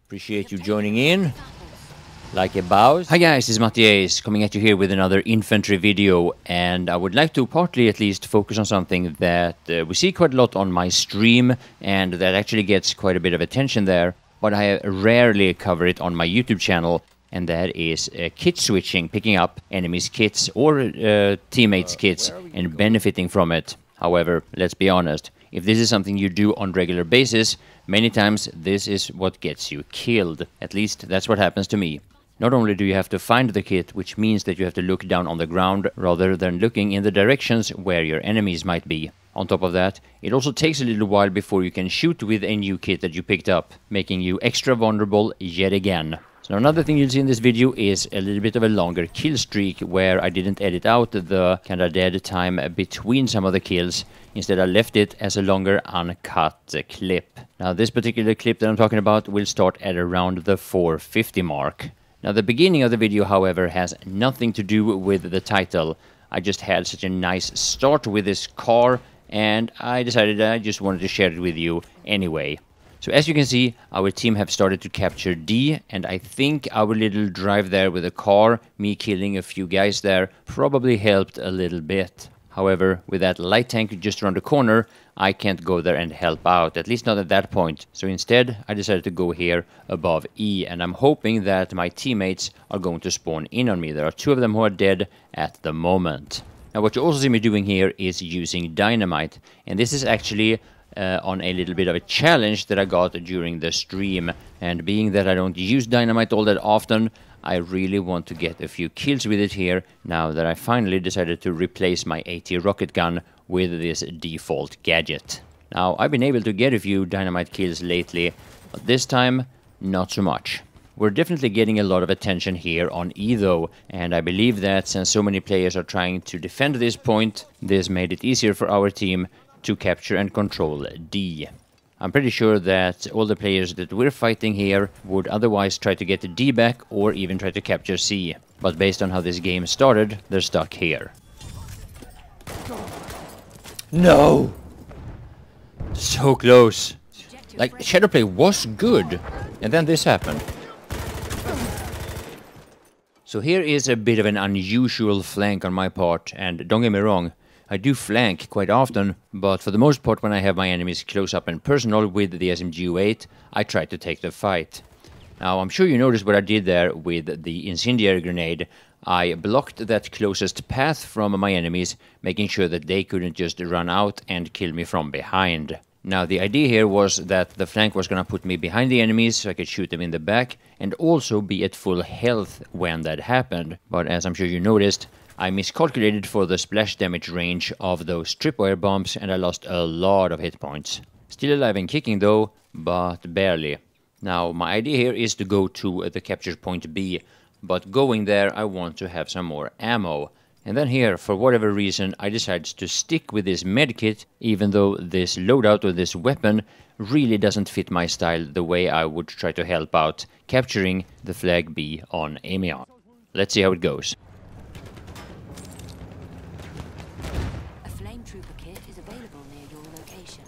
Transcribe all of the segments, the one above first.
Appreciate you joining in. Like a bows. Hi guys, this is Mattias coming at you here with another infantry video, and I would like to partly at least focus on something that we see quite a lot on my stream and that actually gets quite a bit of attention there, but I rarely cover it on my YouTube channel, and that is kit switching, picking up enemies' kits or teammates' kits and benefiting from it. However, let's be honest, if this is something you do on regular basis, many times this is what gets you killed. At least that's what happens to me. Not only do you have to find the kit, which means that you have to look down on the ground rather than looking in the directions where your enemies might be. On top of that, it also takes a little while before you can shoot with a new kit that you picked up, making you extra vulnerable yet again. So another thing you'll see in this video is a little bit of a longer kill streak where I didn't edit out the kinda dead time between some of the kills. Instead I left it as a longer uncut clip. Now this particular clip that I'm talking about will start at around the 450 mark. Now the beginning of the video, however, has nothing to do with the title. I just had such a nice start with this car and I decided I just wanted to share it with you anyway. So as you can see, our team have started to capture D, and I think our little drive there with a car, me killing a few guys there, probably helped a little bit. However, with that light tank just around the corner, I can't go there and help out, at least not at that point. So instead, I decided to go here above E, and I'm hoping that my teammates are going to spawn in on me. There are two of them who are dead at the moment. Now what you also see me doing here is using dynamite, and this is actually on a little bit of a challenge that I got during the stream, and being that I don't use dynamite all that often, I really want to get a few kills with it here now that I finally decided to replace my AT rocket gun with this default gadget. Now I've been able to get a few dynamite kills lately, but this time not so much. We're definitely getting a lot of attention here on E though, and I believe that since so many players are trying to defend this point, this made it easier for our team to capture and control D. I'm pretty sure that all the players that we're fighting here would otherwise try to get D back or even try to capture C. But based on how this game started, they're stuck here. No! So close. Like, Shadowplay was good, and then this happened. So here is a bit of an unusual flank on my part, and don't get me wrong, I do flank quite often, but for the most part when I have my enemies close up and personal with the SMG-08, I try to take the fight. Now I'm sure you noticed what I did there with the incendiary grenade. I blocked that closest path from my enemies, making sure that they couldn't just run out and kill me from behind. Now the idea here was that the flank was gonna put me behind the enemies so I could shoot them in the back and also be at full health when that happened. But as I'm sure you noticed, I miscalculated for the splash damage range of those tripwire bombs and I lost a lot of hit points. Still alive and kicking though, but barely. Now my idea here is to go to the capture point B, but going there I want to have some more ammo. And then here, for whatever reason, I decided to stick with this medkit, even though this loadout or this weapon really doesn't fit my style the way I would try to help out capturing the flag B on Amiens. Let's see how it goes. Trooper kit is available near your location.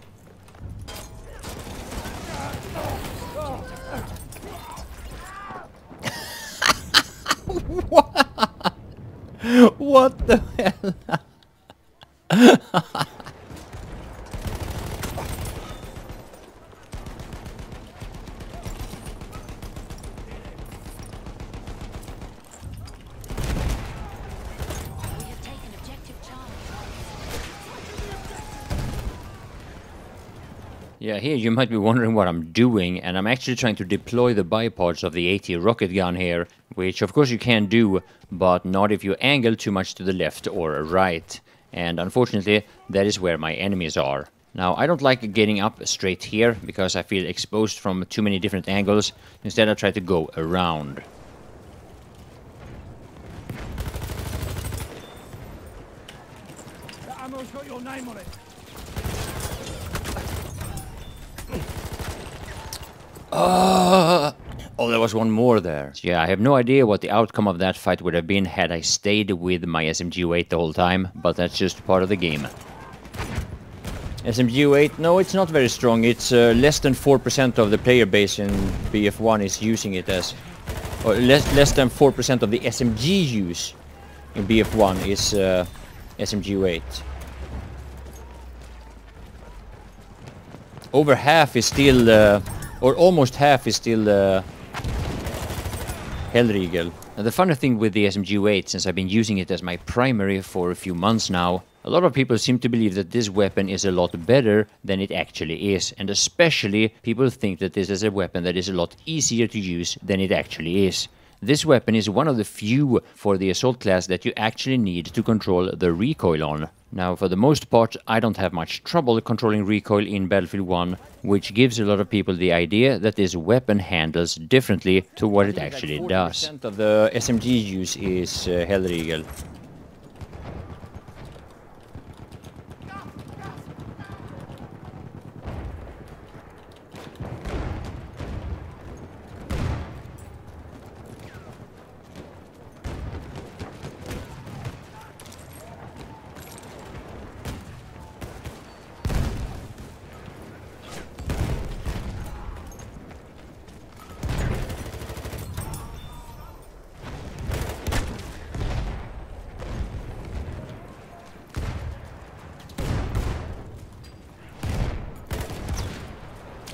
What the hell? Yeah, here you might be wondering what I'm doing, and I'm actually trying to deploy the bipods of the AT rocket gun here, which of course you can do, but not if you angle too much to the left or right. And unfortunately, that is where my enemies are. Now, I don't like getting up straight here, because I feel exposed from too many different angles. Instead, I try to go around. That ammo's got your name on it. Oh, there was one more there. So yeah, I have no idea what the outcome of that fight would have been had I stayed with my SMG-08 the whole time, but that's just part of the game. SMG-8, no, it's not very strong. It's less than 4% of the player base in BF1 is using it as... Or less than 4% of the SMG use in BF1 is SMG-8. Over half is still... or almost half is still Hellriegel. Now the funny thing with the SMG-8, since I've been using it as my primary for a few months now, a lot of people seem to believe that this weapon is a lot better than it actually is. And especially people think that this is a weapon that is a lot easier to use than it actually is. This weapon is one of the few for the assault class that you actually need to control the recoil on. Now, for the most part, I don't have much trouble controlling recoil in Battlefield 1, which gives a lot of people the idea that this weapon handles differently to what it actually does. 40% of the SMG use is Hellriegel.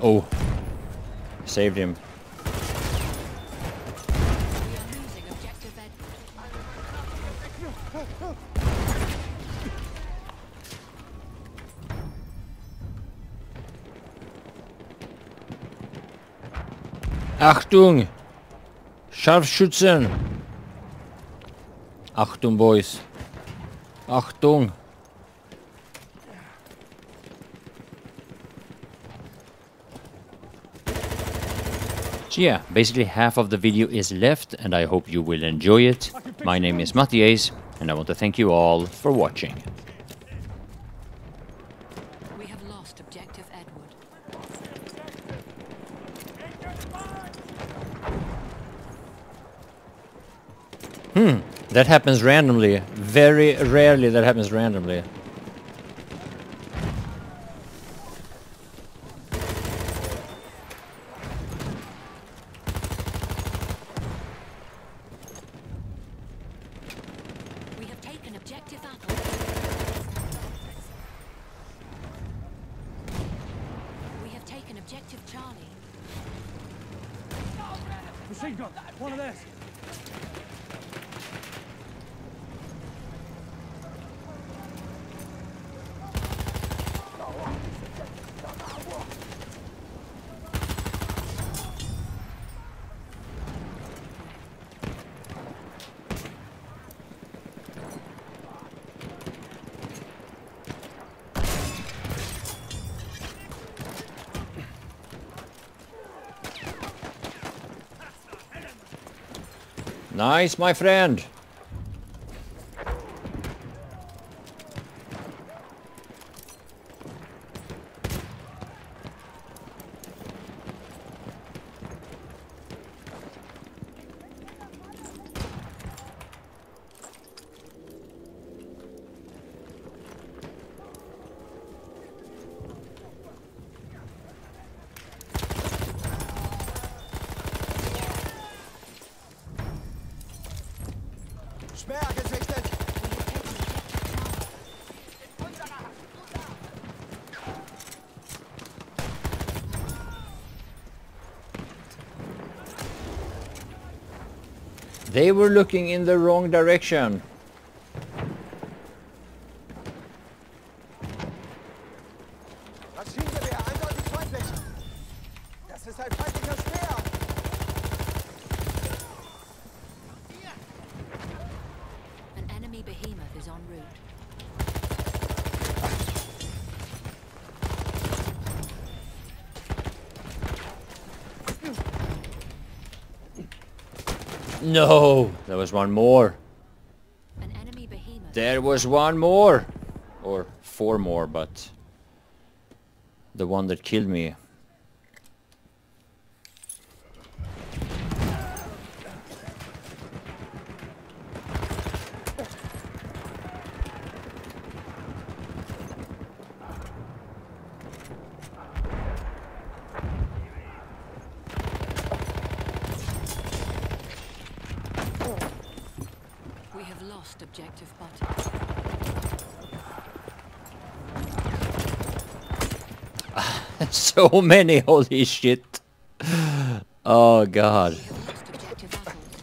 Oh, saved him. Achtung! Scharfschützen! Achtung, boys. Achtung! So yeah, basically half of the video is left, and I hope you will enjoy it. My name is Mattias, and I want to thank you all for watching. We have lost objective Edward. That happens randomly. Very rarely that happens randomly. We have taken objective Apple. We have taken objective Charlie. Machine gun! One of theirs! Nice, my friend. Speer gesichtet! They were looking in the wrong direction. Maschinengewehr, eindeutig feindlich! Das ist ein feindlicher Speer! An enemy behemoth is en route. No, there was one more. An enemy behemoth. There was one more. Or four more, but the one that killed me. lost objective butter. So many, holy shit. Oh god. We have lost objective apples.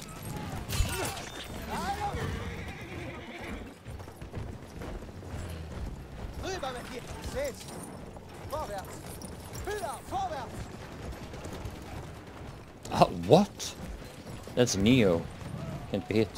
Rüber mit dir! Seht's! Vorwärts! Höher! Vorwärts! What? That's Neo. Can't be hit.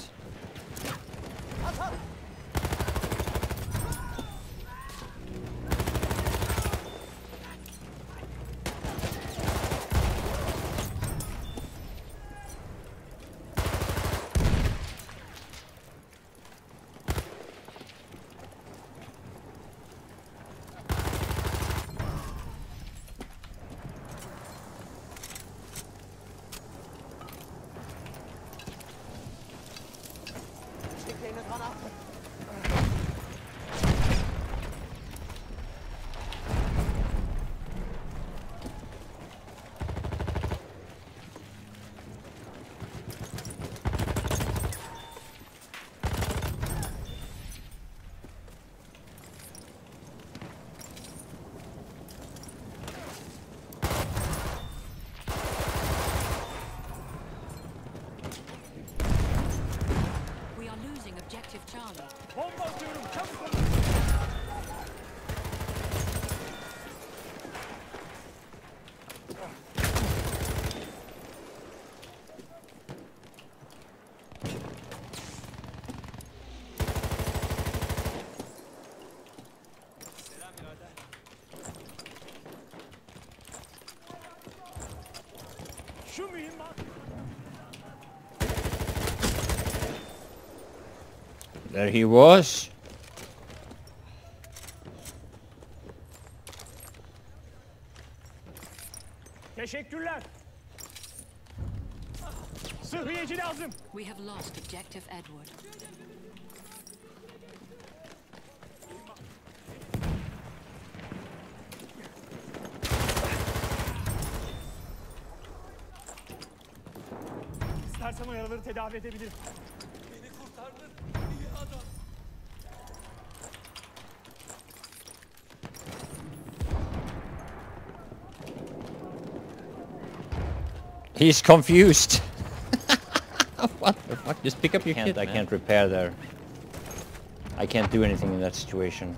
Steht hier eine Granate? We are losing objective Charlie. Bomba atıyorum. Çabuk olun. Şu mühimmat. There he was. Teşekkürler. Sıhhiyeci lazım. We have lost objective Edward. İstersen o yaraları tedavi edebilirim. He's confused. What the fuck? Just pick up your kit. I can't repair there. I can't do anything in that situation.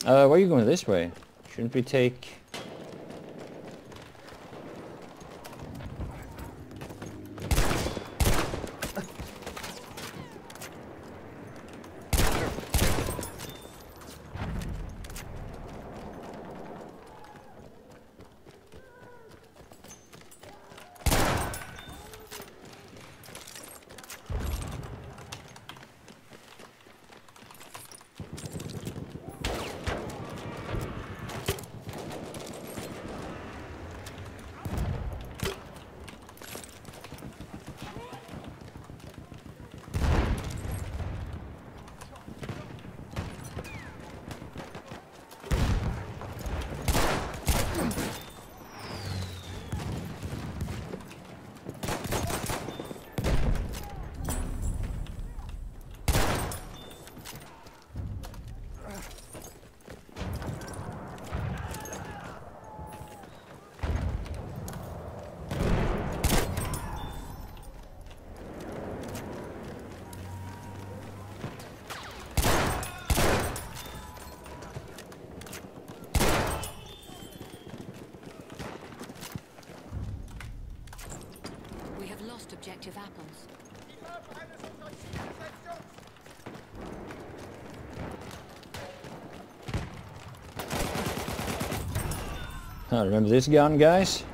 Why are you going this way? Shouldn't we take... We have lost objective apples. Remember this gun, guys?